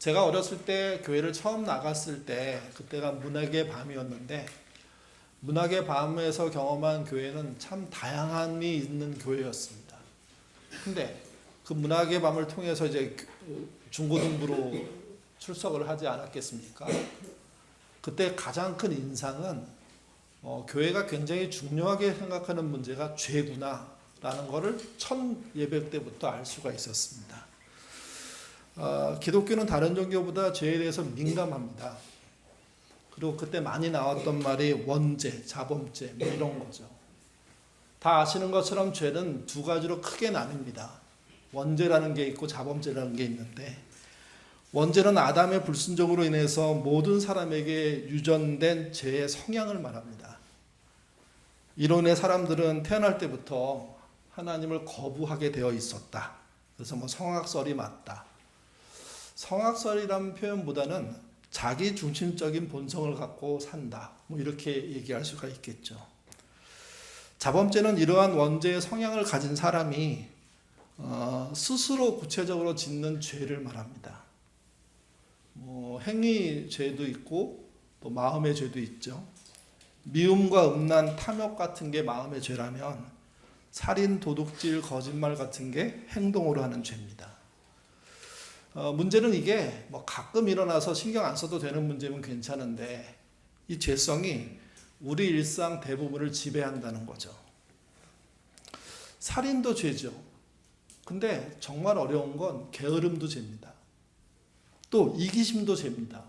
제가 어렸을 때 교회를 처음 나갔을 때 그때가 문학의 밤이었는데 문학의 밤에서 경험한 교회는 참 다양함이 있는 교회였습니다. 근데 그 문학의 밤을 통해서 이제 중고등부로 출석을 하지 않았겠습니까? 그때 가장 큰 인상은 교회가 굉장히 중요하게 생각하는 문제가 죄구나라는 것을 첫 예배 때부터 알 수가 있었습니다. 기독교는 다른 종교보다 죄에 대해서 민감합니다. 그리고 그때 많이 나왔던 말이 원죄, 자범죄 뭐 이런 거죠. 다 아시는 것처럼 죄는 두 가지로 크게 나뉩니다. 원죄라는 게 있고 자범죄라는 게 있는데 원죄는 아담의 불순종으로 인해서 모든 사람에게 유전된 죄의 성향을 말합니다. 이로 인해 사람들은 태어날 때부터 하나님을 거부하게 되어 있었다. 그래서 성악설이 맞다. 성악설이라는 표현보다는 자기 중심적인 본성을 갖고 산다. 이렇게 얘기할 수가 있겠죠. 자범죄는 이러한 원죄의 성향을 가진 사람이 스스로 구체적으로 짓는 죄를 말합니다. 행위 죄도 있고 또 마음의 죄도 있죠. 미움과 음란, 탐욕 같은 게 마음의 죄라면 살인, 도둑질, 거짓말 같은 게 행동으로 하는 죄입니다. 문제는 이게 가끔 일어나서 신경 안 써도 되는 문제면 괜찮은데 이 죄성이 우리 일상 대부분을 지배한다는 거죠. 살인도 죄죠. 근데 정말 어려운 건 게으름도 죄입니다. 또 이기심도 죄입니다.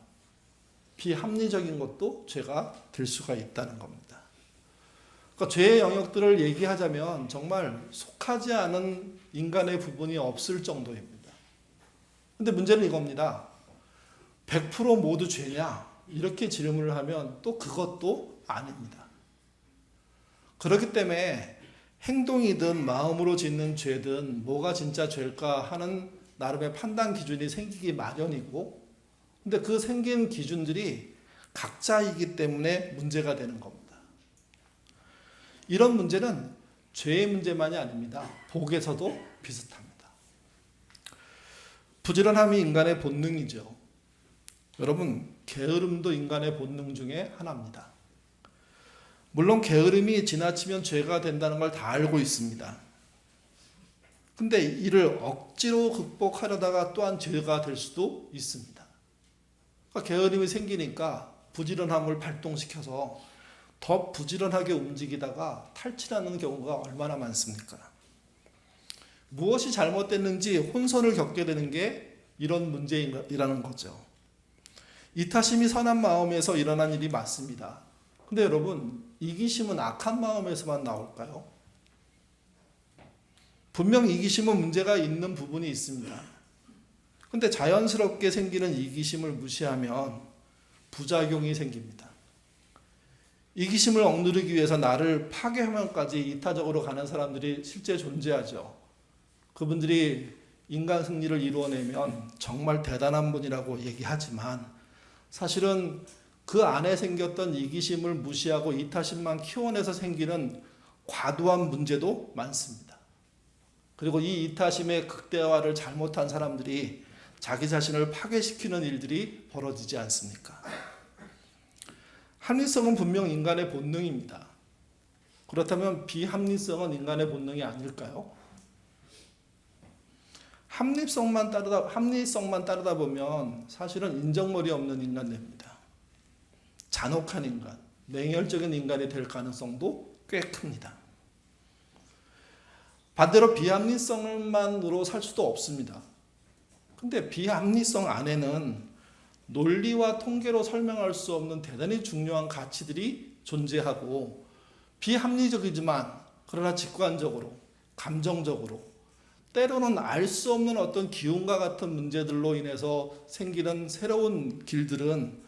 비합리적인 것도 죄가 될 수가 있다는 겁니다. 그러니까 죄의 영역들을 얘기하자면 정말 속하지 않은 인간의 부분이 없을 정도입니다. 근데 문제는 이겁니다. 100% 모두 죄냐? 이렇게 질문을 하면 또 그것도 아닙니다. 그렇기 때문에 행동이든 마음으로 짓는 죄든 뭐가 진짜 죄일까 하는 나름의 판단 기준이 생기기 마련이고 근데 그 생긴 기준들이 각자이기 때문에 문제가 되는 겁니다. 이런 문제는 죄의 문제만이 아닙니다. 복에서도 비슷합니다. 부지런함이 인간의 본능이죠. 여러분, 게으름도 인간의 본능 중에 하나입니다. 물론 게으름이 지나치면 죄가 된다는 걸 다 알고 있습니다. 근데 이를 억지로 극복하려다가 또한 죄가 될 수도 있습니다. 그러니까 게으름이 생기니까 부지런함을 발동시켜서 더 부지런하게 움직이다가 탈취하는 경우가 얼마나 많습니까? 무엇이 잘못됐는지 혼선을 겪게 되는 게 이런 문제이라는 거죠. 이타심이 선한 마음에서 일어난 일이 맞습니다. 근데 여러분, 이기심은 악한 마음에서만 나올까요? 분명 이기심은 문제가 있는 부분이 있습니다. 근데 자연스럽게 생기는 이기심을 무시하면 부작용이 생깁니다. 이기심을 억누르기 위해서 나를 파괴하면까지 이타적으로 가는 사람들이 실제 존재하죠. 그분들이 인간 승리를 이루어내면 정말 대단한 분이라고 얘기하지만 사실은 그 안에 생겼던 이기심을 무시하고 이타심만 키워내서 생기는 과도한 문제도 많습니다. 그리고 이 이타심의 극대화를 잘못한 사람들이 자기 자신을 파괴시키는 일들이 벌어지지 않습니까? 합리성은 분명 인간의 본능입니다. 그렇다면 비합리성은 인간의 본능이 아닐까요? 합리성만 따르다 보면 사실은 인정머리 없는 인간 됩니다. 잔혹한 인간, 맹혈적인 인간이 될 가능성도 꽤 큽니다. 반대로 비합리성만으로 살 수도 없습니다. 근데 비합리성 안에는 논리와 통계로 설명할 수 없는 대단히 중요한 가치들이 존재하고 비합리적이지만 그러나 직관적으로, 감정적으로 때로는 알 수 없는 어떤 기운과 같은 문제들로 인해서 생기는 새로운 길들은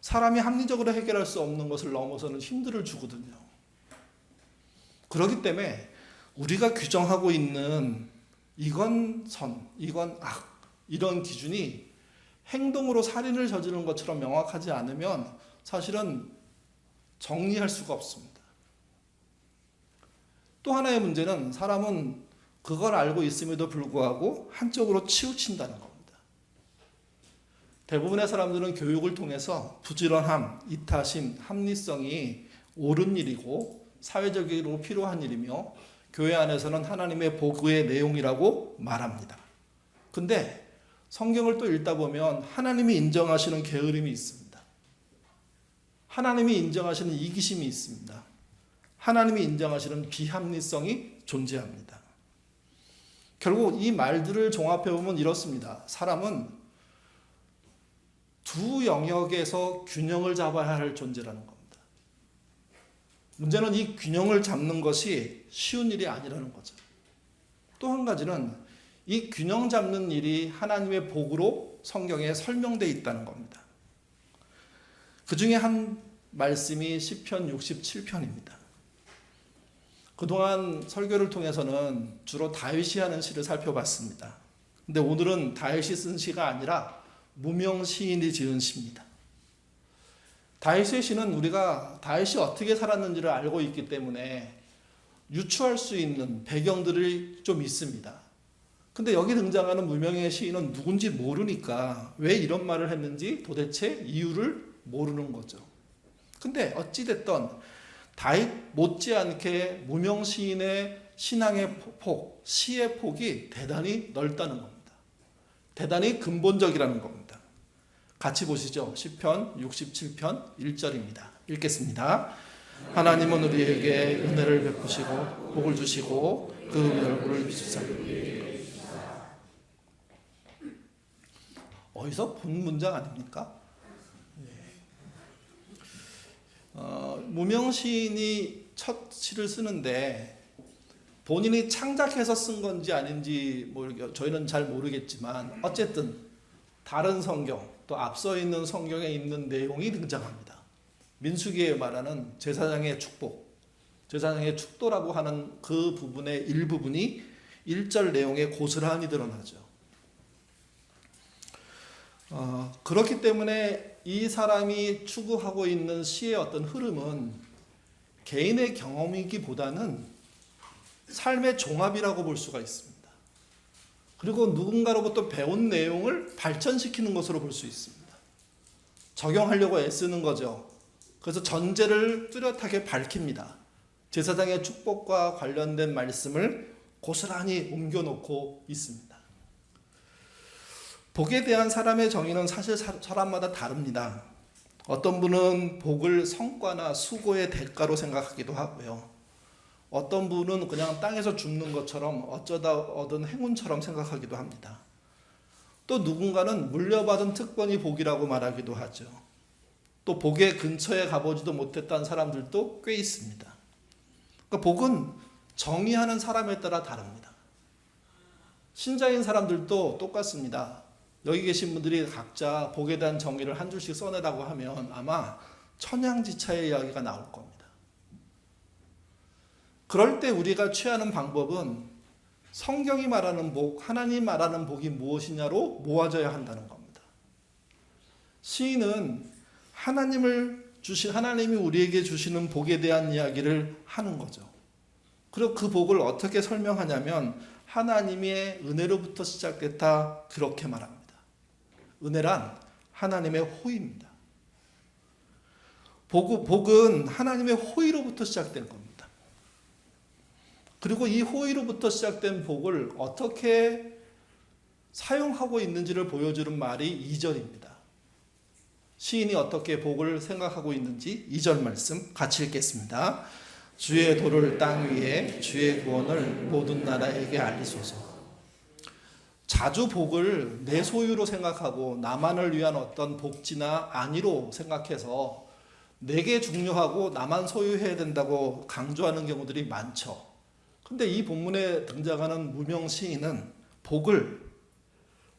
사람이 합리적으로 해결할 수 없는 것을 넘어서는 힘들을 주거든요. 그렇기 때문에 우리가 규정하고 있는 이건 선, 이건 악 이런 기준이 행동으로 살인을 저지르는 것처럼 명확하지 않으면 사실은 정리할 수가 없습니다. 또 하나의 문제는 사람은 그걸 알고 있음에도 불구하고 한쪽으로 치우친다는 겁니다. 대부분의 사람들은 교육을 통해서 부지런함, 이타심, 합리성이 옳은 일이고 사회적으로 필요한 일이며 교회 안에서는 하나님의 복의 내용이라고 말합니다. 근데 성경을 또 읽다 보면 하나님이 인정하시는 게으름이 있습니다. 하나님이 인정하시는 이기심이 있습니다. 하나님이 인정하시는 비합리성이 존재합니다. 결국 이 말들을 종합해 보면 이렇습니다. 사람은 두 영역에서 균형을 잡아야 할 존재라는 겁니다. 문제는 이 균형을 잡는 것이 쉬운 일이 아니라는 거죠. 또 한 가지는 이 균형 잡는 일이 하나님의 복으로 성경에 설명되어 있다는 겁니다. 그 중에 한 말씀이 시편 67편입니다. 그동안 설교를 통해서는 주로 다윗이 하는 시를 살펴봤습니다. 근데 오늘은 다윗이 쓴 시가 아니라 무명 시인이 지은 시입니다. 다윗의 시는 우리가 다윗이 어떻게 살았는지를 알고 있기 때문에 유추할 수 있는 배경들이 좀 있습니다. 근데 여기 등장하는 무명의 시인은 누군지 모르니까 왜 이런 말을 했는지 도대체 이유를 모르는 거죠. 근데 어찌됐든 다윗 못지않게 무명 시인의 신앙의 폭, 시의 폭이 대단히 넓다는 겁니다. 대단히 근본적이라는 겁니다. 같이 보시죠. 시편 67편 1절입니다. 읽겠습니다. 하나님은 우리에게 은혜를 베푸시고 복을 주시고 그 얼굴을 비추사. 어디서 본 문장 아닙니까? 무명 시인이 첫 시를 쓰는데 본인이 창작해서 쓴 건지 아닌지 저희는 잘 모르겠지만 어쨌든 다른 성경 또 앞서 있는 성경에 있는 내용이 등장합니다. 민수기에 말하는 제사장의 축복, 제사장의 축도라고 하는 그 부분의 일부분이 1절 내용에 고스란히 드러나죠. 그렇기 때문에 이 사람이 추구하고 있는 시의 어떤 흐름은 개인의 경험이기보다는 삶의 종합이라고 볼 수가 있습니다. 그리고 누군가로부터 배운 내용을 발전시키는 것으로 볼 수 있습니다. 적용하려고 애쓰는 거죠. 그래서 전제를 뚜렷하게 밝힙니다. 제사장의 축복과 관련된 말씀을 고스란히 옮겨놓고 있습니다. 복에 대한 사람의 정의는 사실 사람마다 다릅니다. 어떤 분은 복을 성과나 수고의 대가로 생각하기도 하고요. 어떤 분은 그냥 땅에서 줍는 것처럼 어쩌다 얻은 행운처럼 생각하기도 합니다. 또 누군가는 물려받은 특권이 복이라고 말하기도 하죠. 또 복의 근처에 가보지도 못했다는 사람들도 꽤 있습니다. 그러니까 복은 정의하는 사람에 따라 다릅니다. 신자인 사람들도 똑같습니다. 여기 계신 분들이 각자 복에 대한 정의를 한 줄씩 써내라고 하면 아마 천양지차의 이야기가 나올 겁니다. 그럴 때 우리가 취하는 방법은 성경이 말하는 복, 하나님 말하는 복이 무엇이냐로 모아져야 한다는 겁니다. 시인은 하나님이 우리에게 주시는 복에 대한 이야기를 하는 거죠. 그리고 그 복을 어떻게 설명하냐면 하나님의 은혜로부터 시작됐다 그렇게 말합니다. 은혜란 하나님의 호의입니다. 복은 하나님의 호의로부터 시작된 겁니다. 그리고 이 호의로부터 시작된 복을 어떻게 사용하고 있는지를 보여주는 말이 2절입니다. 시인이 어떻게 복을 생각하고 있는지 2절 말씀 같이 읽겠습니다. 주의 도를 땅 위에 주의 구원을 모든 나라에게 알리소서. 자주 복을 내 소유로 생각하고 나만을 위한 어떤 복지나 안위로 생각해서 내게 중요하고 나만 소유해야 된다고 강조하는 경우들이 많죠. 근데 이 본문에 등장하는 무명 시인은 복을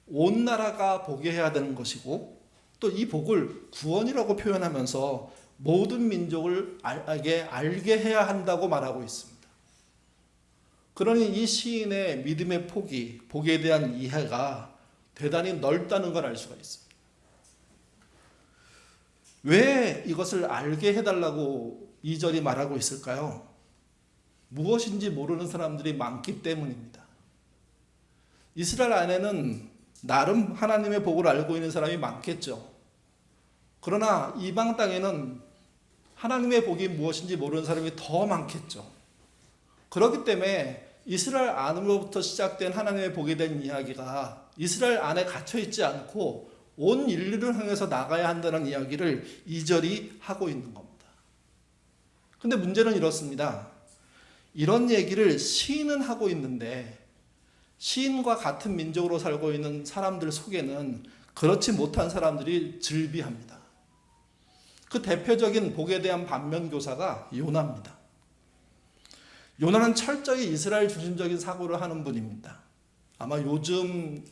온 나라가 보게 해야 되는 것이고 또 이 복을 구원이라고 표현하면서 모든 민족을 알게 해야 한다고 말하고 있습니다. 그러니 이 시인의 믿음의 폭이 복에 대한 이해가 대단히 넓다는 걸 알 수가 있습니다. 왜 이것을 알게 해달라고 2절이 말하고 있을까요? 무엇인지 모르는 사람들이 많기 때문입니다. 이스라엘 안에는 나름 하나님의 복을 알고 있는 사람이 많겠죠. 그러나 이방 땅에는 하나님의 복이 무엇인지 모르는 사람이 더 많겠죠. 그렇기 때문에 이스라엘 안으로부터 시작된 하나님의 복에 대한 이야기가 이스라엘 안에 갇혀 있지 않고 온 인류를 향해서 나가야 한다는 이야기를 2절이 하고 있는 겁니다. 근데 문제는 이렇습니다. 이런 얘기를 시인은 하고 있는데 시인과 같은 민족으로 살고 있는 사람들 속에는 그렇지 못한 사람들이 즐비합니다. 그 대표적인 복에 대한 반면교사가 요나입니다. 요나는 철저히 이스라엘 중심적인 사고를 하는 분입니다. 아마 요즘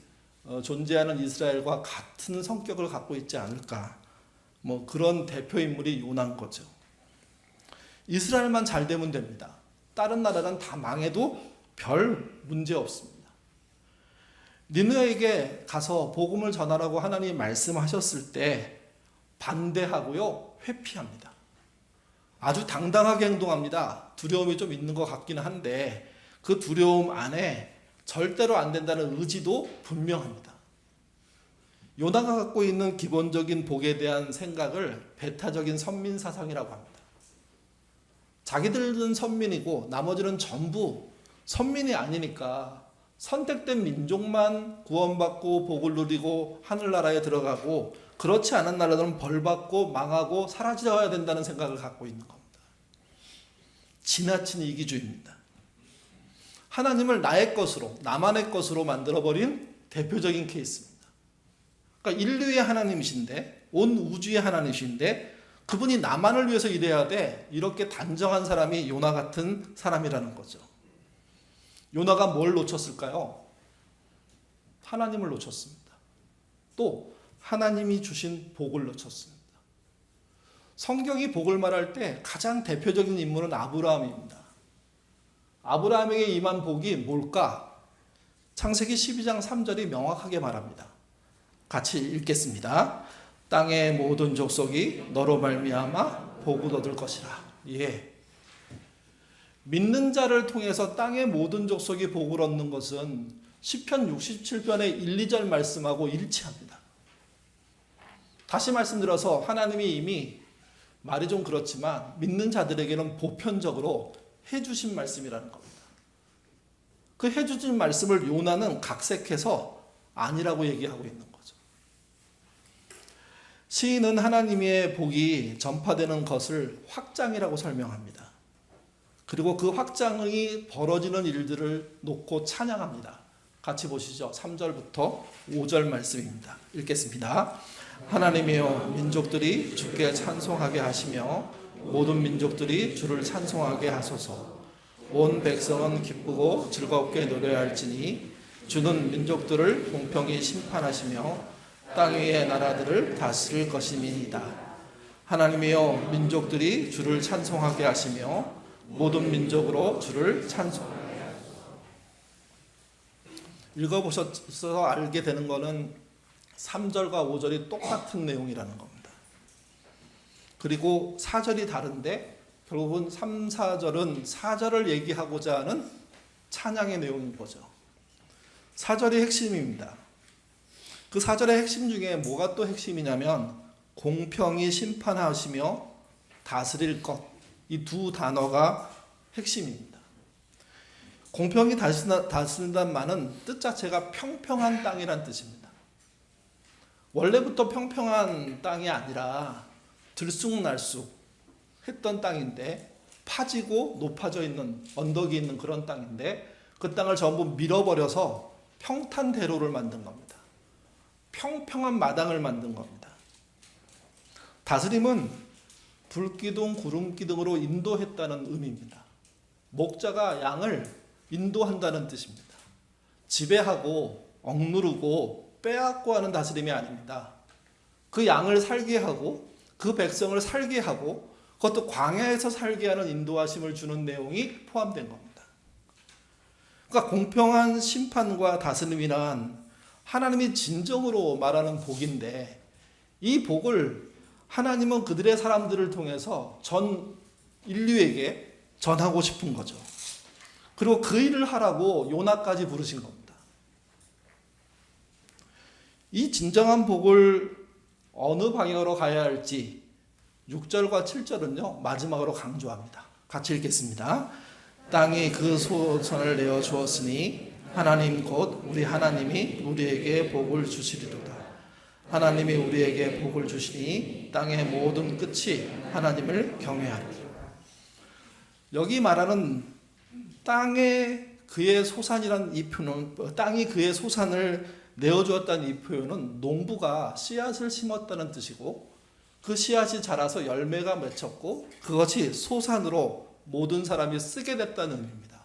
존재하는 이스라엘과 같은 성격을 갖고 있지 않을까. 그런 대표 인물이 요나인 거죠. 이스라엘만 잘 되면 됩니다. 다른 나라는 다 망해도 별 문제 없습니다. 니느웨에게 가서 복음을 전하라고 하나님이 말씀하셨을 때 반대하고요, 회피합니다. 아주 당당하게 행동합니다. 두려움이 좀 있는 것 같기는 한데 그 두려움 안에 절대로 안 된다는 의지도 분명합니다. 요나가 갖고 있는 기본적인 복에 대한 생각을 배타적인 선민 사상이라고 합니다. 자기들은 선민이고 나머지는 전부 선민이 아니니까 선택된 민족만 구원받고 복을 누리고 하늘나라에 들어가고 그렇지 않은 나라들은 벌받고 망하고 사라져야 된다는 생각을 갖고 있는 겁니다. 지나친 이기주의입니다. 하나님을 나의 것으로, 나만의 것으로 만들어버린 대표적인 케이스입니다. 그러니까 인류의 하나님이신데, 온 우주의 하나님이신데 그분이 나만을 위해서 일해야 돼. 이렇게 단정한 사람이 요나 같은 사람이라는 거죠. 요나가 뭘 놓쳤을까요? 하나님을 놓쳤습니다. 또 하나님이 주신 복을 놓쳤습니다. 성경이 복을 말할 때 가장 대표적인 인물은 아브라함입니다. 아브라함에게 임한 복이 뭘까? 창세기 12장 3절이 명확하게 말합니다. 같이 읽겠습니다. 땅의 모든 족속이 너로 말미암아 복을 얻을 것이라. 예. 믿는 자를 통해서 땅의 모든 족속이 복을 얻는 것은 시편 67편의 1, 2절 말씀하고 일치합니다. 다시 말씀드려서 하나님이 이미 말이 좀 그렇지만 믿는 자들에게는 보편적으로 해주신 말씀이라는 겁니다. 그 해주신 말씀을 요나는 각색해서 아니라고 얘기하고 있는 거죠. 시인은 하나님의 복이 전파되는 것을 확장이라고 설명합니다. 그리고 그 확장이 벌어지는 일들을 놓고 찬양합니다. 같이 보시죠. 3절부터 5절 말씀입니다. 읽겠습니다. 하나님이여 민족들이 주께 찬송하게 하시며 모든 민족들이 주를 찬송하게 하소서. 온 백성은 기쁘고 즐겁게 노래할지니 주는 민족들을 공평히 심판하시며 땅 위의 나라들을 다스릴 것임이니이다. 하나님이여 민족들이 주를 찬송하게 하시며 모든 민족으로 주를 찬송하게 하소서. 읽어보셔서 알게 되는 것은 3절과 5절이 똑같은 내용이라는 겁니다. 그리고 4절이 다른데 결국은 3, 4절은 4절을 얘기하고자 하는 찬양의 내용인 거죠. 4절이 핵심입니다. 그 4절의 핵심 중에 뭐가 또 핵심이냐면 공평히 심판하시며 다스릴 것, 이 두 단어가 핵심입니다. 공평히 다스린다는 말은 뜻 자체가 평평한 땅이란 뜻입니다. 원래부터 평평한 땅이 아니라 들쑥날쑥 했던 땅인데 파지고 높아져 있는 언덕이 있는 그런 땅인데 그 땅을 전부 밀어버려서 평탄대로를 만든 겁니다. 평평한 마당을 만든 겁니다. 다스림은 불기둥, 구름기둥으로 인도했다는 의미입니다. 목자가 양을 인도한다는 뜻입니다. 지배하고 억누르고 빼앗고 하는 다스림이 아닙니다. 그 양을 살게 하고 그 백성을 살게 하고 그것도 광야에서 살게 하는 인도하심을 주는 내용이 포함된 겁니다. 그러니까 공평한 심판과 다스림이란 하나님이 진정으로 말하는 복인데 이 복을 하나님은 그들의 사람들을 통해서 전 인류에게 전하고 싶은 거죠. 그리고 그 일을 하라고 요나까지 부르신 겁니다. 이 진정한 복을 어느 방향으로 가야 할지 6절과 7절은요 마지막으로 강조합니다. 같이 읽겠습니다. 땅이 그 소선을 내어 주었으니 하나님 곧 우리 하나님이 우리에게 복을 주시리로다. 하나님이 우리에게 복을 주시니 땅의 모든 끝이 하나님을 경외하리라. 여기 말하는 땅에 그의 소산이란 이 표현은, 땅이 그의 소산을 내어주었다는 이 표현은 농부가 씨앗을 심었다는 뜻이고, 그 씨앗이 자라서 열매가 맺혔고 그것이 소산으로 모든 사람이 쓰게 됐다는 의미입니다.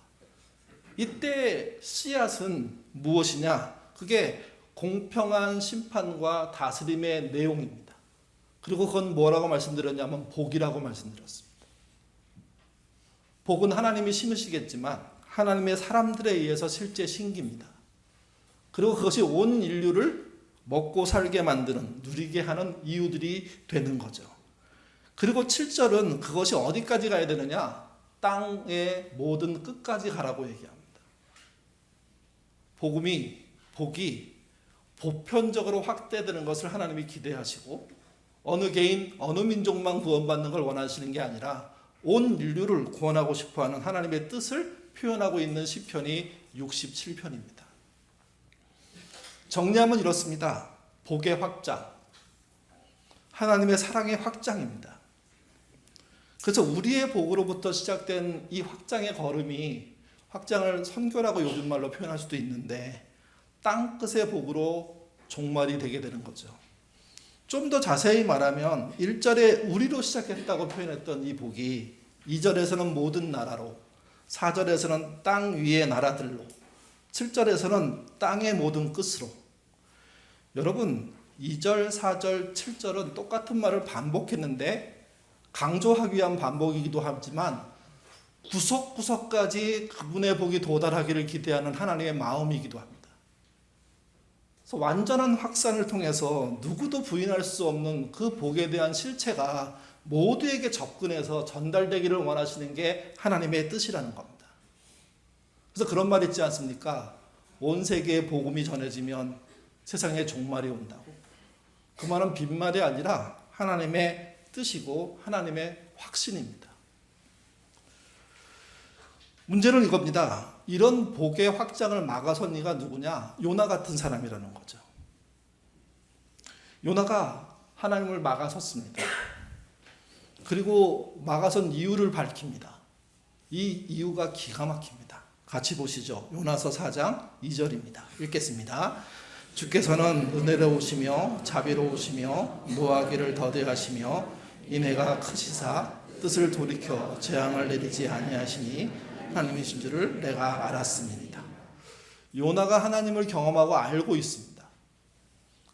이때 씨앗은 무엇이냐? 그게 공평한 심판과 다스림의 내용입니다. 그리고 그건 뭐라고 말씀드렸냐면 복이라고 말씀드렸습니다. 복은 하나님이 심으시겠지만 하나님의 사람들에 의해서 실제 심깁니다. 그리고 그것이 온 인류를 먹고 살게 만드는, 누리게 하는 이유들이 되는 거죠. 그리고 7절은 그것이 어디까지 가야 되느냐? 땅의 모든 끝까지 가라고 얘기합니다. 복이 보편적으로 확대되는 것을 하나님이 기대하시고, 어느 개인, 어느 민족만 구원받는 걸 원하시는 게 아니라 온 인류를 구원하고 싶어하는 하나님의 뜻을 표현하고 있는 시편이 67편입니다. 정리하면 이렇습니다. 복의 확장, 하나님의 사랑의 확장입니다. 그래서 우리의 복으로부터 시작된 이 확장의 걸음이, 확장을 선교라고 요즘 말로 표현할 수도 있는데, 땅끝의 복으로 종말이 되게 되는 거죠. 좀 더 자세히 말하면 1절에 우리로 시작했다고 표현했던 이 복이 2절에서는 모든 나라로, 4절에서는 땅 위의 나라들로, 7절에서는 땅의 모든 끝으로. 여러분 2절, 4절, 7절은 똑같은 말을 반복했는데 강조하기 위한 반복이기도 하지만 구석구석까지 그분의 복이 도달하기를 기대하는 하나님의 마음이기도 합니다. 그래서 완전한 확산을 통해서 누구도 부인할 수 없는 그 복에 대한 실체가 모두에게 접근해서 전달되기를 원하시는 게 하나님의 뜻이라는 겁니다. 그래서 그런 말 있지 않습니까? 온 세계에 복음이 전해지면 세상에 종말이 온다고. 그 말은 빈말이 아니라 하나님의 뜻이고 하나님의 확신입니다. 문제는 이겁니다. 이런 복의 확장을 막아선 이가 누구냐? 요나 같은 사람이라는 거죠. 요나가 하나님을 막아섰습니다. 그리고 막아선 이유를 밝힙니다. 이 이유가 기가 막힙니다. 같이 보시죠. 요나서 4장 2절입니다. 읽겠습니다. 주께서는 은혜로우시며 자비로우시며 노하기를 더디하시며 인애가 크시사 뜻을 돌이켜 재앙을 내리지 아니하시니 하나님이신 줄을 내가 알았습니다. 요나가 하나님을 경험하고 알고 있습니다.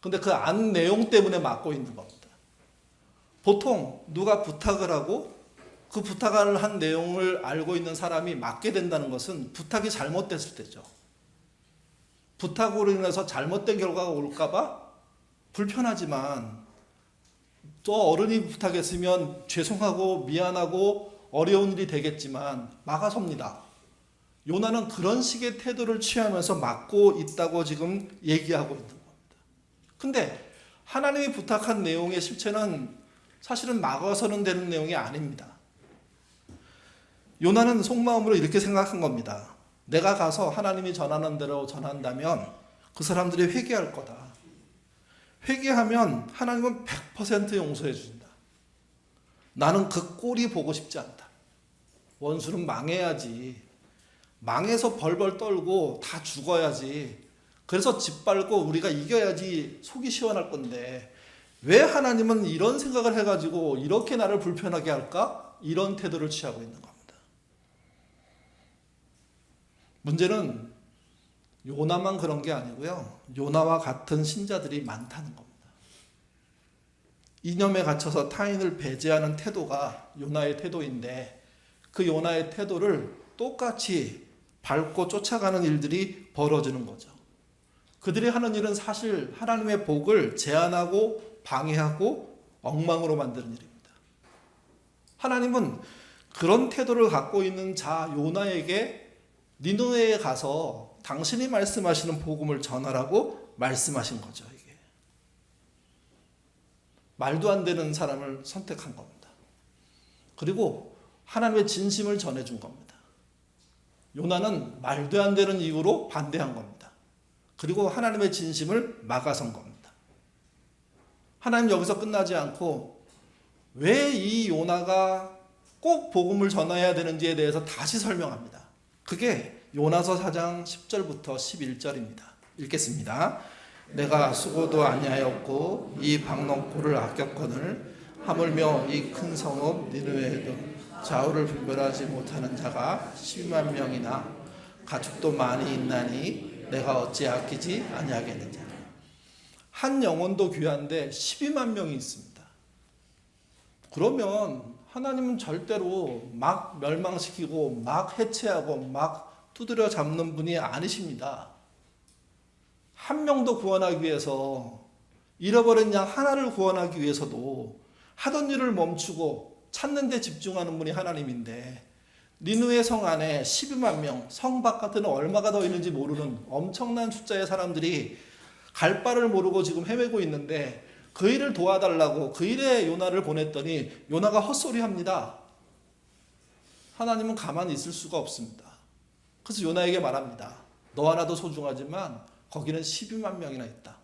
그런데 그 안 내용 때문에 막고 있는 겁니다. 보통 누가 부탁을 하고 그 부탁을 한 내용을 알고 있는 사람이 맡게 된다는 것은 부탁이 잘못됐을 때죠. 부탁으로 인해서 잘못된 결과가 올까봐 불편하지만, 또 어른이 부탁했으면 죄송하고 미안하고 어려운 일이 되겠지만 막아섭니다. 요나는 그런 식의 태도를 취하면서 막고 있다고 지금 얘기하고 있는 겁니다. 근데 하나님이 부탁한 내용의 실체는 사실은 막아서는 되는 내용이 아닙니다. 요나는 속마음으로 이렇게 생각한 겁니다. 내가 가서 하나님이 전하는 대로 전한다면 그 사람들이 회개할 거다. 회개하면 하나님은 100% 용서해 주신다. 나는 그 꼴이 보고 싶지 않다. 원수는 망해야지. 망해서 벌벌 떨고 다 죽어야지. 그래서 짓밟고 우리가 이겨야지 속이 시원할 건데 왜 하나님은 이런 생각을 해가지고 이렇게 나를 불편하게 할까? 이런 태도를 취하고 있는 겁니다. 문제는 요나만 그런 게 아니고요. 요나와 같은 신자들이 많다는 겁니다. 이념에 갇혀서 타인을 배제하는 태도가 요나의 태도인데, 그 요나의 태도를 똑같이 밟고 쫓아가는 일들이 벌어지는 거죠. 그들이 하는 일은 사실 하나님의 복을 제한하고 방해하고 엉망으로 만드는 일입니다. 하나님은 그런 태도를 갖고 있는 자 요나에게 니느웨에 가서 당신이 말씀하시는 복음을 전하라고 말씀하신 거죠. 이게 말도 안 되는 사람을 선택한 겁니다. 그리고 하나님의 진심을 전해준 겁니다. 요나는 말도 안 되는 이유로 반대한 겁니다. 그리고 하나님의 진심을 막아선 겁니다. 하나님 여기서 끝나지 않고 왜 이 요나가 꼭 복음을 전해야 되는지에 대해서 다시 설명합니다. 그게 요나서 4장 10절부터 11절입니다. 읽겠습니다. 내가 수고도 아니하였고 이 박농포를 아꼈거늘 하물며 이 큰 성읍 니느웨에도 좌우를 분별하지 못하는 자가 12만 명이나 가축도 많이 있나니 내가 어찌 아끼지 아니하겠느냐. 한 영혼도 귀한데 12만 명이 있습니다. 그러면 하나님은 절대로 막 멸망시키고 막 해체하고 막 두드려 잡는 분이 아니십니다. 한 명도 구원하기 위해서, 잃어버린 양 하나를 구원하기 위해서도 하던 일을 멈추고 찾는 데 집중하는 분이 하나님인데, 니느웨 성 안에 12만 명, 성 바깥에는 얼마가 더 있는지 모르는 엄청난 숫자의 사람들이 갈 바를 모르고 지금 헤매고 있는데, 그 일을 도와달라고 그 일에 요나를 보냈더니 요나가 헛소리합니다. 하나님은 가만히 있을 수가 없습니다. 그래서 요나에게 말합니다. 너 하나도 소중하지만 거기는 12만 명이나 있다.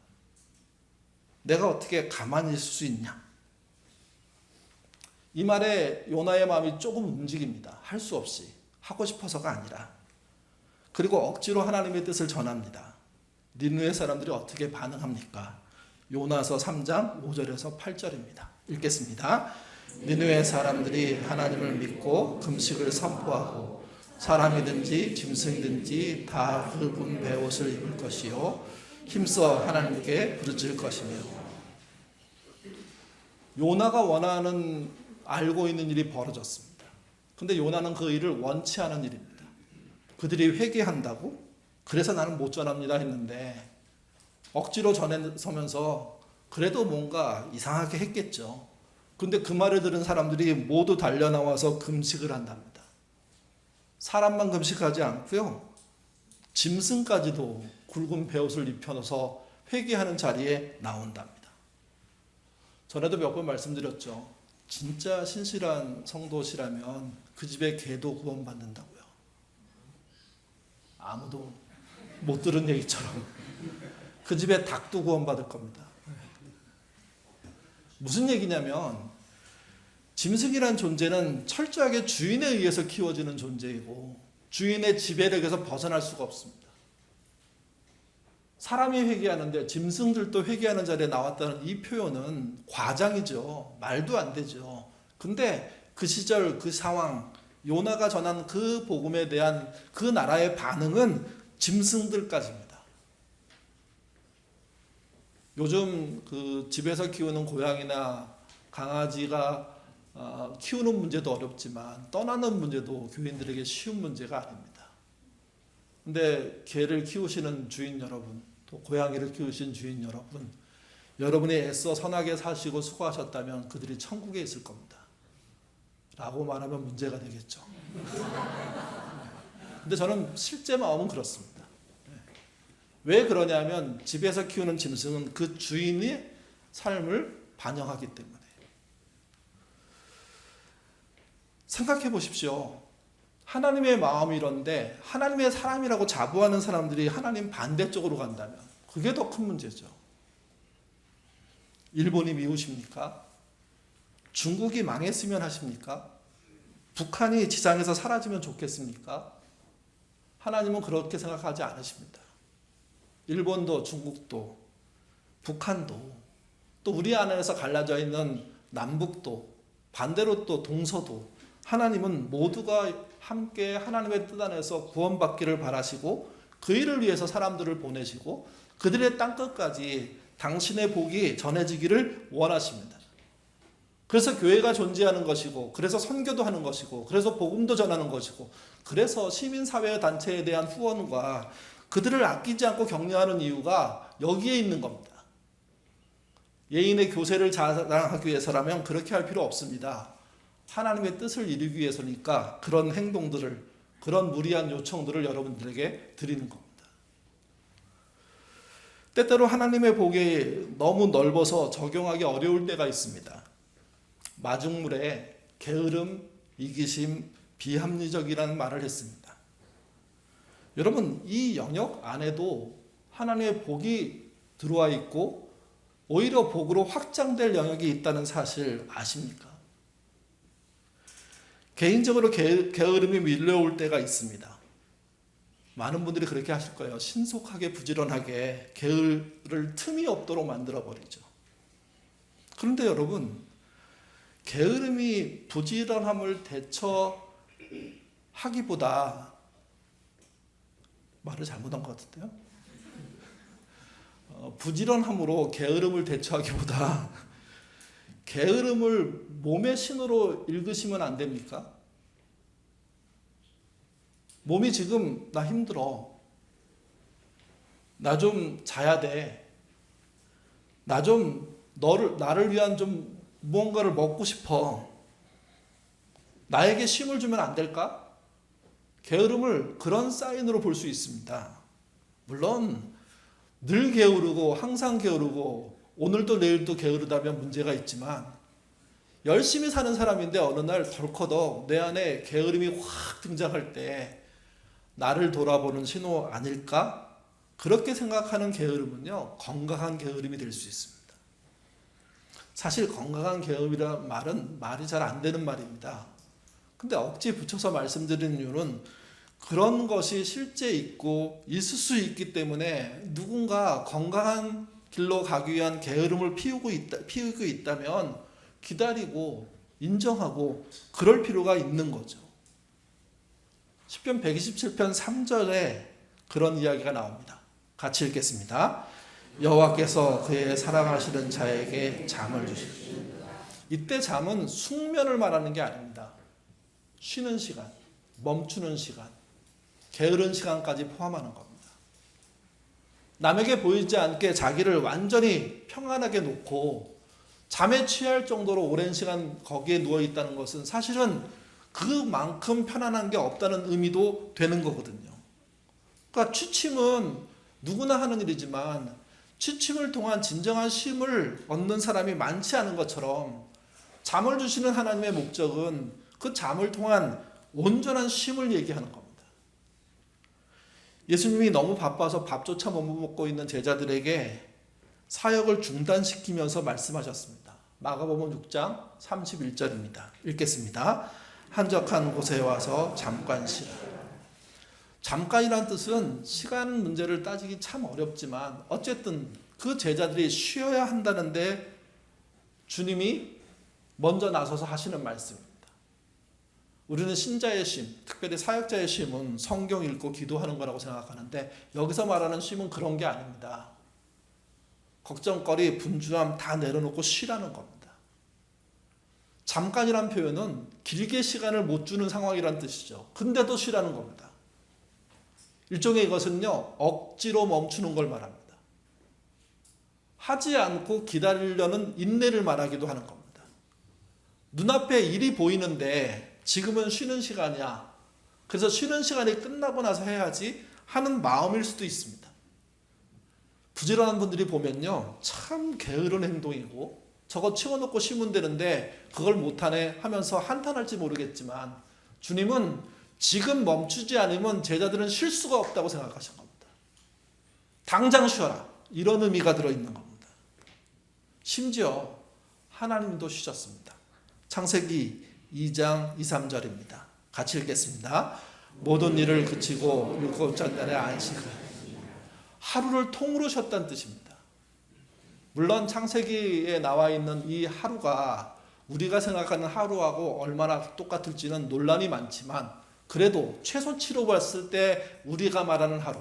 내가 어떻게 가만히 있을 수 있냐? 이 말에 요나의 마음이 조금 움직입니다. 할 수 없이, 하고 싶어서가 아니라. 그리고 억지로 하나님의 뜻을 전합니다. 니느웨 사람들이 어떻게 반응합니까? 요나서 3장 5절에서 8절입니다. 읽겠습니다. 니느웨 사람들이 하나님을 믿고 금식을 선포하고 사람이든지 짐승이든지 다 굵은 베옷을 입을 것이요 힘써 하나님께 부르짖을 것이며. 요나가 원하는, 알고 있는 일이 벌어졌습니다. 근데 요나는 그 일을 원치 않은 일입니다. 그들이 회개한다고? 그래서 나는 못 전합니다 했는데 억지로 전해서면서 그래도 뭔가 이상하게 했겠죠. 근데 그 말을 들은 사람들이 모두 달려나와서 금식을 한답니다. 사람만 금식하지 않고요, 짐승까지도 굵은 베옷을 입혀서 회개하는 자리에 나온답니다. 전에도 몇 번 말씀드렸죠. 진짜 신실한 성도시라면 그 집에 개도 구원받는다고요. 아무도 못 들은 얘기처럼 그 집에 닭도 구원받을 겁니다. 무슨 얘기냐면, 짐승이란 존재는 철저하게 주인에 의해서 키워지는 존재이고 주인의 지배력에서 벗어날 수가 없습니다. 사람이 회개하는데 짐승들도 회개하는 자리에 나왔다는 이 표현은 과장이죠. 말도 안 되죠. 근데 그 시절 그 상황, 요나가 전한 그 복음에 대한 그 나라의 반응은 짐승들까지입니다. 요즘 그 집에서 키우는 고양이나 강아지가 키우는 문제도 어렵지만 떠나는 문제도 교인들에게 쉬운 문제가 아닙니다. 근데 개를 키우시는 주인 여러분, 또 고양이를 키우신 주인 여러분, 여러분이 애써 선하게 사시고 수고하셨다면 그들이 천국에 있을 겁니다. 라고 말하면 문제가 되겠죠. 근데 저는 실제 마음은 그렇습니다. 왜 그러냐면 집에서 키우는 짐승은 그 주인의 삶을 반영하기 때문에. 생각해 보십시오. 하나님의 마음이 이런데 하나님의 사람이라고 자부하는 사람들이 하나님 반대쪽으로 간다면 그게 더 큰 문제죠. 일본이 미우십니까? 중국이 망했으면 하십니까? 북한이 지상에서 사라지면 좋겠습니까? 하나님은 그렇게 생각하지 않으십니다. 일본도 중국도 북한도 또 우리 안에서 갈라져 있는 남북도 반대로 또 동서도 하나님은 모두가 함께 하나님의 뜻 안에서 구원받기를 바라시고 그 일을 위해서 사람들을 보내시고 그들의 땅끝까지 당신의 복이 전해지기를 원하십니다. 그래서 교회가 존재하는 것이고 그래서 선교도 하는 것이고 그래서 복음도 전하는 것이고 그래서 시민사회 단체에 대한 후원과 그들을 아끼지 않고 격려하는 이유가 여기에 있는 겁니다. 예인의 교세를 자랑하기 위해서라면 그렇게 할 필요 없습니다. 하나님의 뜻을 이루기 위해서니까 그런 행동들을, 그런 무리한 요청들을 여러분들에게 드리는 겁니다. 때때로 하나님의 복이 너무 넓어서 적용하기 어려울 때가 있습니다. 마중물에 게으름, 이기심, 비합리적이라는 말을 했습니다. 여러분, 이 영역 안에도 하나님의 복이 들어와 있고 오히려 복으로 확장될 영역이 있다는 사실 아십니까? 개인적으로 게으름이 밀려올 때가 있습니다. 많은 분들이 그렇게 하실 거예요. 신속하게 부지런하게 게으를 틈이 없도록 만들어버리죠. 그런데 여러분, 게으름이 부지런함을 대처하기보다, 말을 잘못한 것 같은데요? 부지런함으로 게으름을 대처하기보다 게으름을 몸의 신호로 읽으시면 안 됩니까? 몸이 지금 나 힘들어. 나 좀 자야 돼. 나를 위한 좀 무언가를 먹고 싶어. 나에게 쉼을 주면 안 될까? 게으름을 그런 사인으로 볼 수 있습니다. 물론 늘 게으르고 항상 게으르고 오늘도 내일도 게으르다면 문제가 있지만 열심히 사는 사람인데 어느 날 덜커덕 내 안에 게으름이 확 등장할 때 나를 돌아보는 신호 아닐까? 그렇게 생각하는 게으름은요, 건강한 게으름이 될 수 있습니다. 사실 건강한 게으름이라는 말은 말이 잘 안 되는 말입니다. 근데 억지 붙여서 말씀드리는 이유는 그런 것이 실제 있고 있을 수 있기 때문에 누군가 건강한 길로 가기 위한 게으름을 피우고 있다면 기다리고 인정하고 그럴 필요가 있는 거죠. 시편 127편 3절에 그런 이야기가 나옵니다. 같이 읽겠습니다. 여호와께서 그의 사랑하시는 자에게 잠을 주십시오. 이때 잠은 숙면을 말하는 게 아닙니다. 쉬는 시간, 멈추는 시간, 게으른 시간까지 포함하는 겁니다. 남에게 보이지 않게 자기를 완전히 평안하게 놓고 잠에 취할 정도로 오랜 시간 거기에 누워 있다는 것은 사실은 그만큼 편안한 게 없다는 의미도 되는 거거든요. 그러니까 취침은 누구나 하는 일이지만 취침을 통한 진정한 쉼을 얻는 사람이 많지 않은 것처럼 잠을 주시는 하나님의 목적은 그 잠을 통한 온전한 쉼을 얘기하는 겁니다. 예수님이 너무 바빠서 밥조차 못 먹고 있는 제자들에게 사역을 중단시키면서 말씀하셨습니다. 마가복음 6장 31절입니다. 읽겠습니다. 한적한 곳에 와서 잠깐 쉬라. 잠깐이란 뜻은 시간 문제를 따지기 참 어렵지만 어쨌든 그 제자들이 쉬어야 한다는데 주님이 먼저 나서서 하시는 말씀입니다. 우리는 신자의 쉼, 특별히 사역자의 쉼은 성경 읽고 기도하는 거라고 생각하는데 여기서 말하는 쉼은 그런 게 아닙니다. 걱정거리, 분주함 다 내려놓고 쉬라는 겁니다. 잠깐이란 표현은 길게 시간을 못 주는 상황이란 뜻이죠. 근데도 쉬라는 겁니다. 일종의 이것은요, 억지로 멈추는 걸 말합니다. 하지 않고 기다리려는 인내를 말하기도 하는 겁니다. 눈앞에 일이 보이는데 지금은 쉬는 시간이야. 그래서 쉬는 시간이 끝나고 나서 해야지 하는 마음일 수도 있습니다. 부지런한 분들이 보면요, 참 게으른 행동이고 저거 치워놓고 쉬면 되는데 그걸 못하네 하면서 한탄할지 모르겠지만 주님은 지금 멈추지 않으면 제자들은 쉴 수가 없다고 생각하신 겁니다. 당장 쉬어라. 이런 의미가 들어있는 겁니다. 심지어 하나님도 쉬셨습니다. 창세기 2장 2, 3절입니다. 같이 읽겠습니다. 모든 일을 그치고 일곱째 날에 안식을. 하루를 통으로 쉬었다는 뜻입니다. 물론 창세기에 나와 있는 이 하루가 우리가 생각하는 하루하고 얼마나 똑같을지는 논란이 많지만 그래도 최소치로 봤을 때 우리가 말하는 하루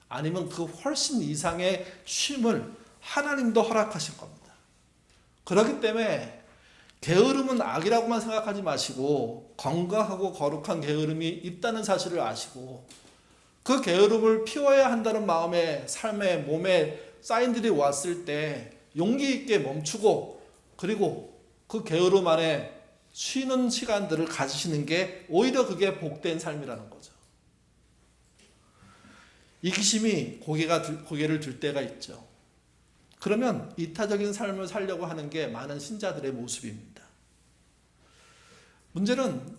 아니면 그 훨씬 이상의 쉼을 하나님도 허락하신 겁니다. 그렇기 때문에 게으름은 악이라고만 생각하지 마시고 건강하고 거룩한 게으름이 있다는 사실을 아시고 그 게으름을 피워야 한다는 마음에 삶에 몸에 사인들이 왔을 때 용기 있게 멈추고 그리고 그 게으름 안에 쉬는 시간들을 가지시는 게 오히려 그게 복된 삶이라는 거죠. 이기심이 고개를 들 때가 있죠. 그러면 이타적인 삶을 살려고 하는 게 많은 신자들의 모습입니다. 문제는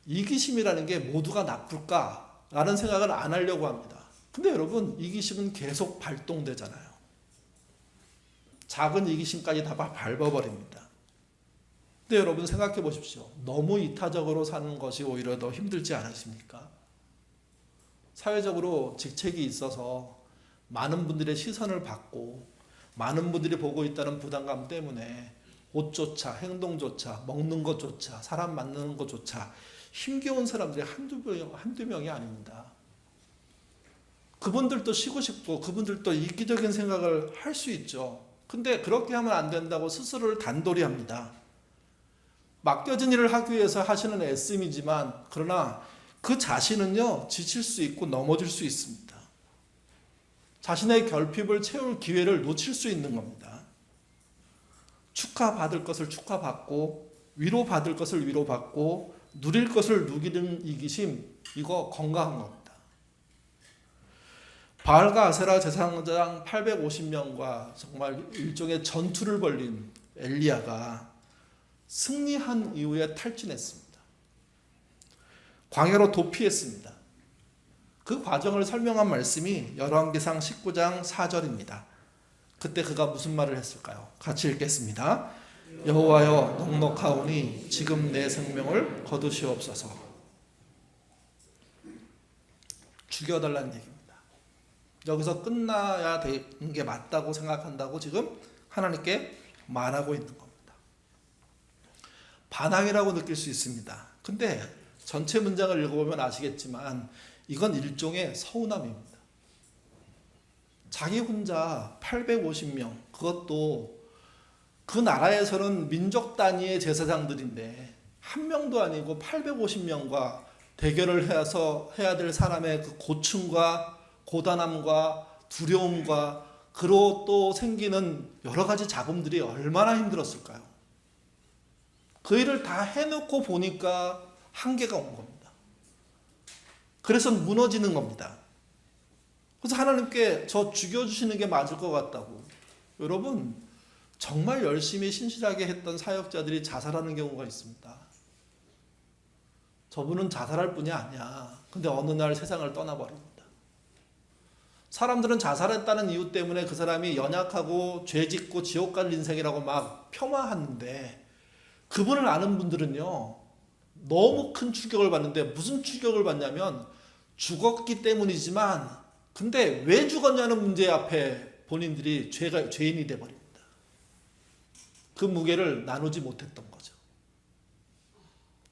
이기심이라는 게 모두가 나쁠까라는 생각을 안 하려고 합니다. 근데 여러분, 이기심은 계속 발동되잖아요. 작은 이기심까지 다 밟아버립니다. 근데 여러분 생각해 보십시오. 너무 이타적으로 사는 것이 오히려 더 힘들지 않으십니까? 사회적으로 직책이 있어서 많은 분들의 시선을 받고 많은 분들이 보고 있다는 부담감 때문에 옷조차, 행동조차, 먹는 것조차, 사람 만나는 것조차 힘겨운 사람들이 한두 명이 아닙니다. 그분들도 쉬고 싶고 그분들도 이기적인 생각을 할 수 있죠. 근데 그렇게 하면 안 된다고 스스로를 단도리 합니다. 맡겨진 일을 하기 위해서 하시는 애씀이지만 그러나 그 자신은요, 지칠 수 있고 넘어질 수 있습니다. 자신의 결핍을 채울 기회를 놓칠 수 있는 겁니다. 축하받을 것을 축하받고 위로받을 것을 위로받고 누릴 것을 누리는 이기심, 이거 건강한 겁니다. 바알과 아세라 제사장 850명과 정말 일종의 전투를 벌린 엘리야가 승리한 이후에 탈진했습니다. 광야로 도피했습니다. 그 과정을 설명한 말씀이 열왕기상 19장 4절입니다. 그때 그가 무슨 말을 했을까요? 같이 읽겠습니다. 여호와여, 넉넉하오니 지금 내 생명을 거두시옵소서. 죽여달라는 얘기입니다. 여기서 끝나야 되는 게 맞다고 생각한다고 지금 하나님께 말하고 있는 겁니다. 반항이라고 느낄 수 있습니다. 근데 전체 문장을 읽어보면 아시겠지만 이건 일종의 서운함입니다. 자기 혼자 850명, 그것도 그 나라에서는 민족 단위의 제사장들인데 한 명도 아니고 850명과 대결을 해서 해야 될 사람의 그 고충과 고단함과 두려움과 그로 또 생기는 여러 가지 잡음들이 얼마나 힘들었을까요? 그 일을 다 해놓고 보니까 한계가 온 겁니다. 그래서 무너지는 겁니다. 그래서 하나님께 저 죽여주시는 게 맞을 것 같다고. 여러분, 정말 열심히 신실하게 했던 사역자들이 자살하는 경우가 있습니다. 저분은 자살할 뿐이 아니야. 근데 어느 날 세상을 떠나버립니다. 사람들은 자살했다는 이유 때문에 그 사람이 연약하고 죄짓고 지옥 갈 인생이라고 막 폄하하는데 그분을 아는 분들은요, 너무 큰 충격을 받는데 무슨 충격을 받냐면 죽었기 때문이지만 근데 왜 죽었냐는 문제 앞에 본인들이 죄인이 돼버립니다. 그 무게를 나누지 못했던 거죠.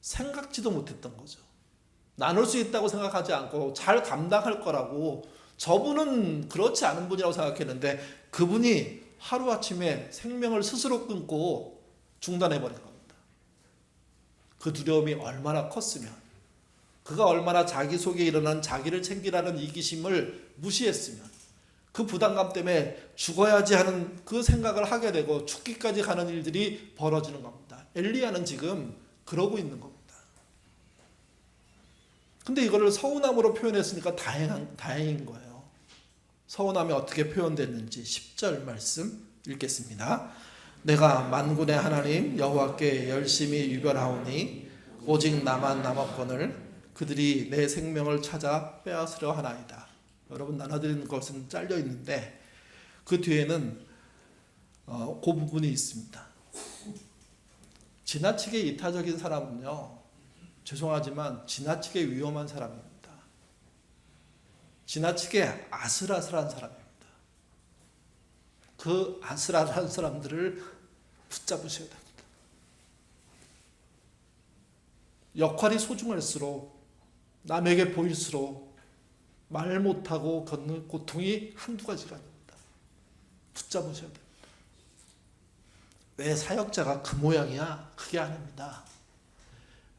생각지도 못했던 거죠. 나눌 수 있다고 생각하지 않고 잘 감당할 거라고, 저분은 그렇지 않은 분이라고 생각했는데 그분이 하루아침에 생명을 스스로 끊고 중단해버린 겁니다. 그 두려움이 얼마나 컸으면, 그가 얼마나 자기 속에 일어난 자기를 챙기라는 이기심을 무시했으면, 그 부담감 때문에 죽어야지 하는 그 생각을 하게 되고 죽기까지 가는 일들이 벌어지는 겁니다. 엘리야는 지금 그러고 있는 겁니다. 근데 이거를 서운함으로 표현했으니까 다행인 거예요. 서운함이 어떻게 표현됐는지 10절 말씀 읽겠습니다. 내가 만군의 하나님 여호와께 열심히 유별하오니 오직 나만 남았거늘 그들이 내 생명을 찾아 빼앗으려 하나이다. 여러분, 나눠드리는 것은 잘려 있는데 그 뒤에는 그 부분이 있습니다. 지나치게 이타적인 사람은요, 죄송하지만 지나치게 위험한 사람입니다. 지나치게 아슬아슬한 사람입니다. 그 아슬아슬한 사람들을 붙잡으셔야 됩니다. 역할이 소중할수록, 남에게 보일수록 말 못하고 겪는 고통이 한두 가지가 아닙니다. 붙잡으셔야 됩니다. 왜 사역자가 그 모양이야? 그게 아닙니다.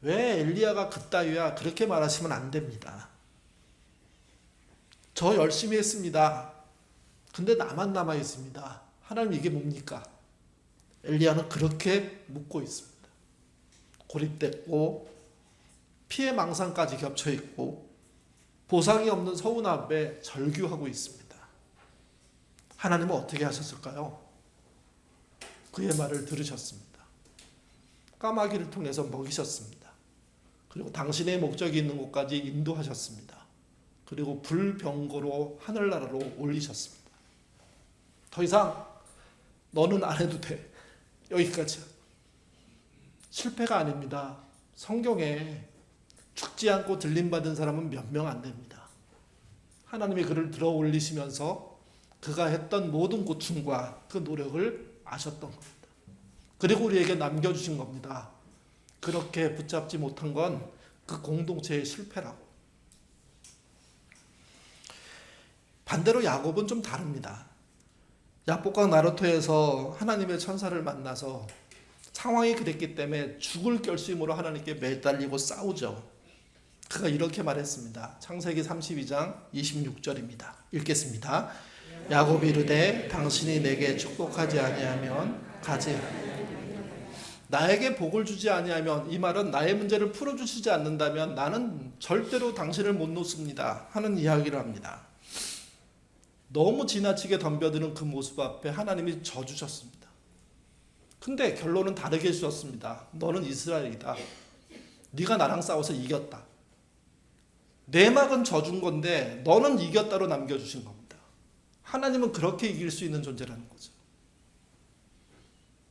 왜 엘리야가 그따위야? 그렇게 말하시면 안 됩니다. 저 열심히 했습니다. 근데 나만 남아 있습니다. 하나님, 이게 뭡니까? 엘리야는 그렇게 묻고 있습니다. 고립됐고 피해 망상까지 겹쳐 있고 보상이 없는 서운 앞에 절규하고 있습니다. 하나님은 어떻게 하셨을까요? 그의 말을 들으셨습니다. 까마귀를 통해서 먹이셨습니다. 그리고 당신의 목적이 있는 곳까지 인도하셨습니다. 그리고 불병거로 하늘나라로 올리셨습니다. 더 이상 너는 안 해도 돼. 여기까지야. 실패가 아닙니다. 성경에 죽지 않고 들림받은 사람은 몇 명 안 됩니다. 하나님이 그를 들어 올리시면서 그가 했던 모든 고충과 그 노력을 아셨던 겁니다. 그리고 우리에게 남겨주신 겁니다. 그렇게 붙잡지 못한 건 그 공동체의 실패라고. 반대로 야곱은 좀 다릅니다. 야복강 나루토에서 하나님의 천사를 만나서 상황이 그랬기 때문에 죽을 결심으로 하나님께 매달리고 싸우죠. 그가 이렇게 말했습니다. 창세기 32장 26절입니다. 읽겠습니다. 야곱이 이르되 당신이 내게 축복하지 아니하면 가지 나에게 복을 주지 아니하면, 이 말은 나의 문제를 풀어주시지 않는다면 나는 절대로 당신을 못 놓습니다 하는 이야기를 합니다. 너무 지나치게 덤벼드는 그 모습 앞에 하나님이 져주셨습니다. 근데 결론은 다르게 해주셨습니다. 너는 이스라엘이다. 네가 나랑 싸워서 이겼다. 내막은 져준 건데 너는 이겼다로 남겨주신 겁니다. 하나님은 그렇게 이길 수 있는 존재라는 거죠.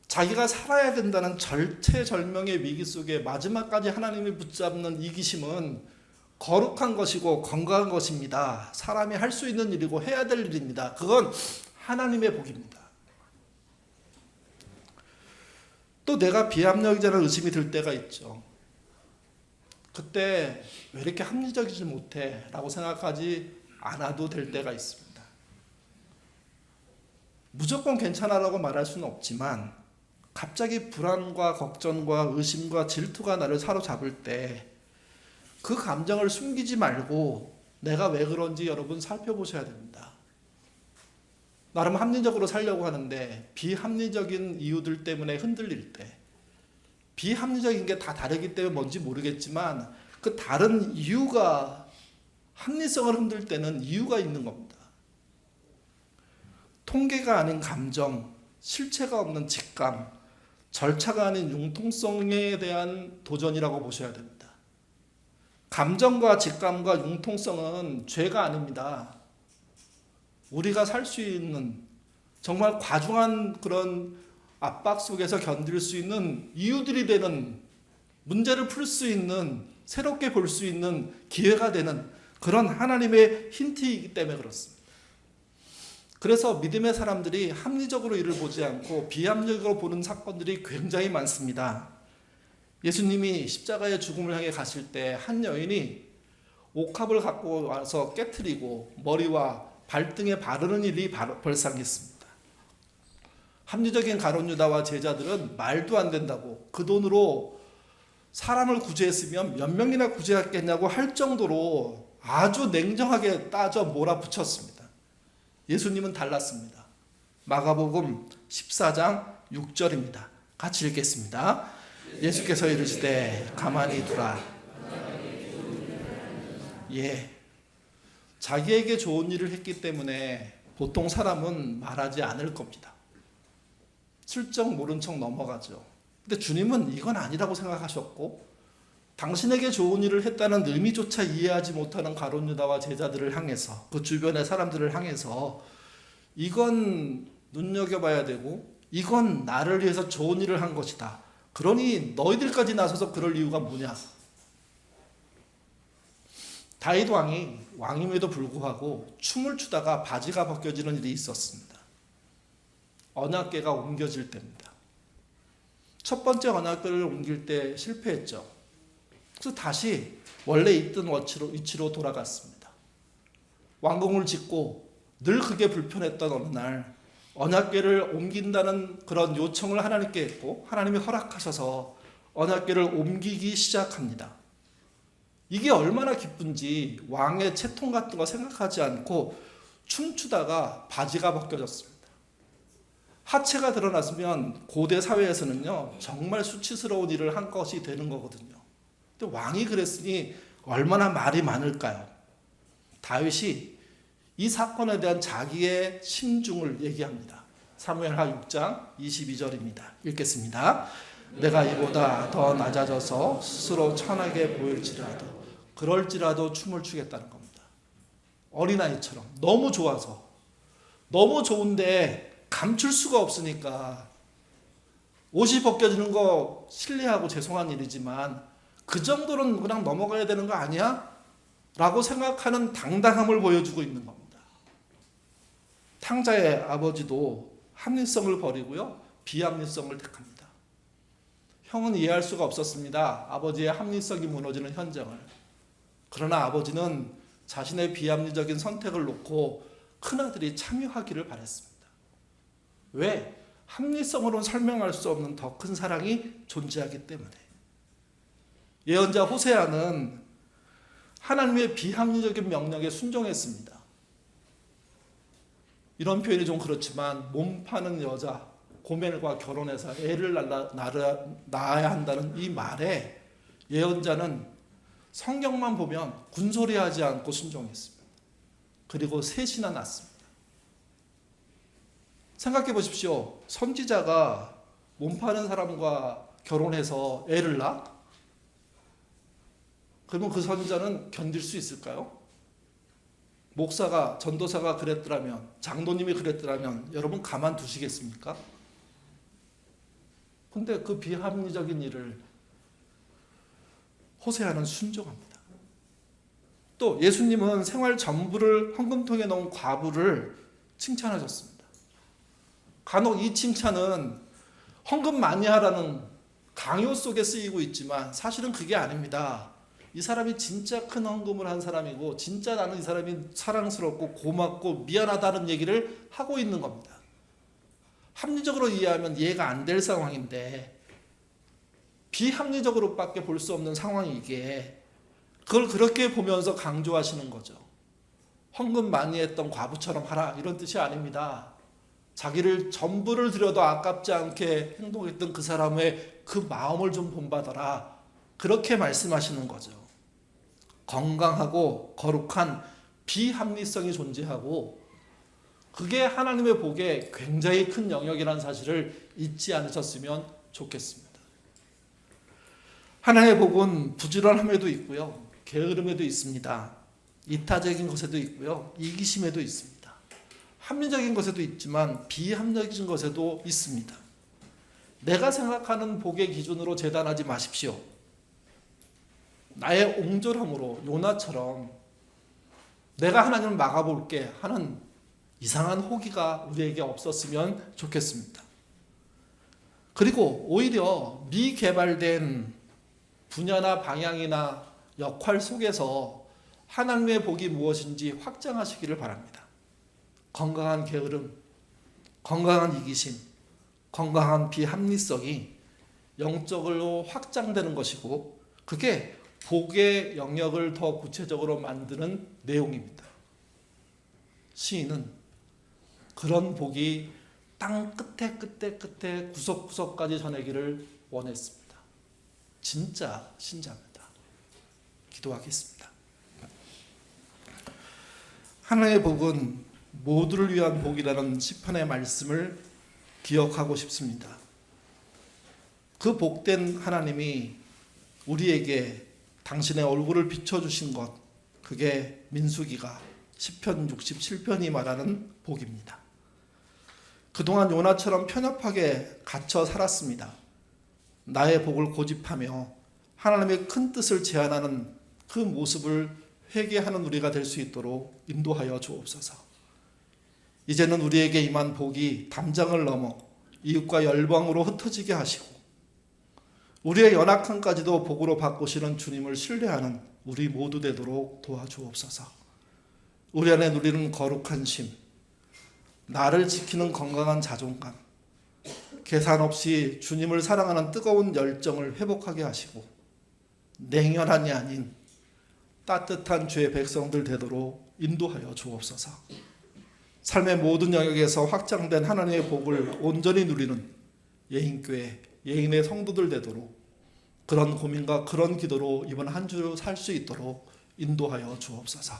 자기가 살아야 된다는 절체절명의 위기 속에 마지막까지 하나님이 붙잡는 이기심은 거룩한 것이고 건강한 것입니다. 사람이 할 수 있는 일이고 해야 될 일입니다. 그건 하나님의 복입니다. 또 내가 비합리적이라는 의심이 들 때가 있죠. 그때 왜 이렇게 합리적이지 못해? 라고 생각하지 않아도 될 때가 있습니다. 무조건 괜찮아라고 말할 수는 없지만 갑자기 불안과 걱정과 의심과 질투가 나를 사로잡을 때 그 감정을 숨기지 말고 내가 왜 그런지 여러분 살펴보셔야 됩니다. 나름 합리적으로 살려고 하는데 비합리적인 이유들 때문에 흔들릴 때, 비합리적인 게 다 다르기 때문에 뭔지 모르겠지만 그 다른 이유가, 합리성을 흔들 때는 이유가 있는 겁니다. 통계가 아닌 감정, 실체가 없는 직감, 절차가 아닌 융통성에 대한 도전이라고 보셔야 됩니다. 감정과 직감과 융통성은 죄가 아닙니다. 우리가 살 수 있는 정말 과중한 그런 압박 속에서 견딜 수 있는 이유들이 되는, 문제를 풀 수 있는, 새롭게 볼 수 있는 기회가 되는 그런 하나님의 힌트이기 때문에 그렇습니다. 그래서 믿음의 사람들이 합리적으로 일을 보지 않고 비합리적으로 보는 사건들이 굉장히 많습니다. 예수님이 십자가의 죽음을 향해 가실 때 한 여인이 옥합을 갖고 와서 깨트리고 머리와 발등에 바르는 일이 발생했습니다. 합리적인 가룟 유다와 제자들은 말도 안 된다고, 그 돈으로 사람을 구제했으면 몇 명이나 구제했겠냐고 할 정도로 아주 냉정하게 따져 몰아붙였습니다. 예수님은 달랐습니다. 마가복음 14장 6절입니다. 같이 읽겠습니다. 예수께서 이르시되 가만히 두라. 자기에게 좋은 일을 했기 때문에 보통 사람은 말하지 않을 겁니다. 슬쩍 모른 척 넘어가죠. 근데 주님은 이건 아니라고 생각하셨고, 당신에게 좋은 일을 했다는 의미조차 이해하지 못하는 가룟 유다와 제자들을 향해서, 그 주변의 사람들을 향해서 이건 눈여겨봐야 되고 이건 나를 위해서 좋은 일을 한 것이다. 그러니 너희들까지 나서서 그럴 이유가 뭐냐? 다윗 왕이 왕임에도 불구하고 춤을 추다가 바지가 벗겨지는 일이 있었습니다. 언약궤가 옮겨질 때입니다. 첫 번째 언약궤를 옮길 때 실패했죠. 그래서 다시 원래 있던 위치로 돌아갔습니다. 왕궁을 짓고 늘 그게 불편했던 어느 날 언약궤를 옮긴다는 그런 요청을 하나님께 했고, 하나님이 허락하셔서 언약궤를 옮기기 시작합니다. 이게 얼마나 기쁜지 왕의 채통 같은 거 생각하지 않고 춤추다가 바지가 벗겨졌습니다. 하체가 드러났으면 고대 사회에서는요 정말 수치스러운 일을 한 것이 되는 거거든요. 근데 왕이 그랬으니 얼마나 말이 많을까요? 다윗이 이 사건에 대한 자기의 심중을 얘기합니다. 사무엘하 6장 22절입니다. 읽겠습니다. 내가 이보다 더 낮아져서 스스로 천하게 보일지라도 그럴지라도 춤을 추겠다는 겁니다. 어린아이처럼 너무 좋아서, 너무 좋은데 감출 수가 없으니까 옷이 벗겨지는 거 실례하고 죄송한 일이지만 그 정도는 그냥 넘어가야 되는 거 아니야? 라고 생각하는 당당함을 보여주고 있는 겁니다. 탕자의 아버지도 합리성을 버리고요, 비합리성을 택합니다. 형은 이해할 수가 없었습니다. 아버지의 합리성이 무너지는 현장을. 그러나 아버지는 자신의 비합리적인 선택을 놓고 큰아들이 참여하기를 바랬습니다. 왜? 합리성으로는 설명할 수 없는 더 큰 사랑이 존재하기 때문에. 예언자 호세아는 하나님의 비합리적인 명령에 순종했습니다. 이런 표현이 좀 그렇지만 몸 파는 여자 고멜과 결혼해서 애를 낳아야 한다는 이 말에 예언자는 성경만 보면 군소리하지 않고 순종했습니다. 그리고 셋이나 낳습니다. 생각해 보십시오. 선지자가 몸 파는 사람과 결혼해서 애를 낳아? 그러면 그 선지자는 견딜 수 있을까요? 목사가, 전도사가 그랬더라면, 장로님이 그랬더라면 여러분 가만두시겠습니까? 근데 그 비합리적인 일을 호세아는 순종합니다. 또 예수님은 생활 전부를 헌금통에 넣은 과부를 칭찬하셨습니다. 간혹 이 칭찬은 헌금 많이 하라는 강요 속에 쓰이고 있지만 사실은 그게 아닙니다. 이 사람이 진짜 큰 헌금을 한 사람이고 진짜 나는 이 사람이 사랑스럽고 고맙고 미안하다는 얘기를 하고 있는 겁니다. 합리적으로 이해하면 이해가 안 될 상황인데 비합리적으로밖에 볼 수 없는 상황이기에 그걸 그렇게 보면서 강조하시는 거죠. 헌금 많이 했던 과부처럼 하라, 이런 뜻이 아닙니다. 자기를 전부를 들여도 아깝지 않게 행동했던 그 사람의 그 마음을 좀 본받아라, 그렇게 말씀하시는 거죠. 건강하고 거룩한 비합리성이 존재하고 그게 하나님의 복에 굉장히 큰 영역이라는 사실을 잊지 않으셨으면 좋겠습니다. 하나님의 복은 부지런함에도 있고요, 게으름에도 있습니다. 이타적인 것에도 있고요, 이기심에도 있습니다. 합리적인 것에도 있지만 비합리적인 것에도 있습니다. 내가 생각하는 복의 기준으로 재단하지 마십시오. 나의 옹졸함으로 요나처럼 내가 하나님을 막아볼게 하는 이상한 호기가 우리에게 없었으면 좋겠습니다. 그리고 오히려 미개발된 분야나 방향이나 역할 속에서 하나님의 복이 무엇인지 확장하시기를 바랍니다. 건강한 게으름, 건강한 이기심, 건강한 비합리성이 영적으로 확장되는 것이고 그게 복의 영역을 더 구체적으로 만드는 내용입니다. 시인은 그런 복이 땅 끝에 구석구석까지 전하기를 원했습니다. 진짜 신자입니다. 기도하겠습니다. 하나님의 복은 모두를 위한 복이라는 시편의 말씀을 기억하고 싶습니다. 그 복된 하나님이 우리에게 당신의 얼굴을 비춰주신 것, 그게 민수기가 시편 67편이 말하는 복입니다. 그동안 요나처럼 편협하게 갇혀 살았습니다. 나의 복을 고집하며 하나님의 큰 뜻을 제안하는 그 모습을 회개하는 우리가 될 수 있도록 인도하여 주옵소서. 이제는 우리에게 임한 복이 담장을 넘어 이웃과 열방으로 흩어지게 하시고 우리의 연약함까지도 복으로 바꾸시는 주님을 신뢰하는 우리 모두 되도록 도와주옵소서. 우리 안에 누리는 거룩한 심, 나를 지키는 건강한 자존감, 계산 없이 주님을 사랑하는 뜨거운 열정을 회복하게 하시고 냉혈한이 아닌 따뜻한 주의 백성들 되도록 인도하여 주옵소서. 삶의 모든 영역에서 확장된 하나님의 복을 온전히 누리는 예인교회, 예인의 성도들 되도록 그런 고민과 그런 기도로 이번 한 주 살 수 있도록 인도하여 주옵소서.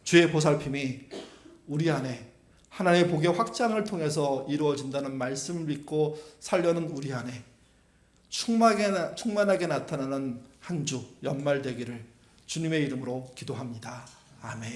주의 보살핌이 우리 안에 하나님의 복의 확장을 통해서 이루어진다는 말씀을 믿고 살려는 우리 안에 충만하게 나타나는 한 주 연말 되기를 주님의 이름으로 기도합니다. 아멘.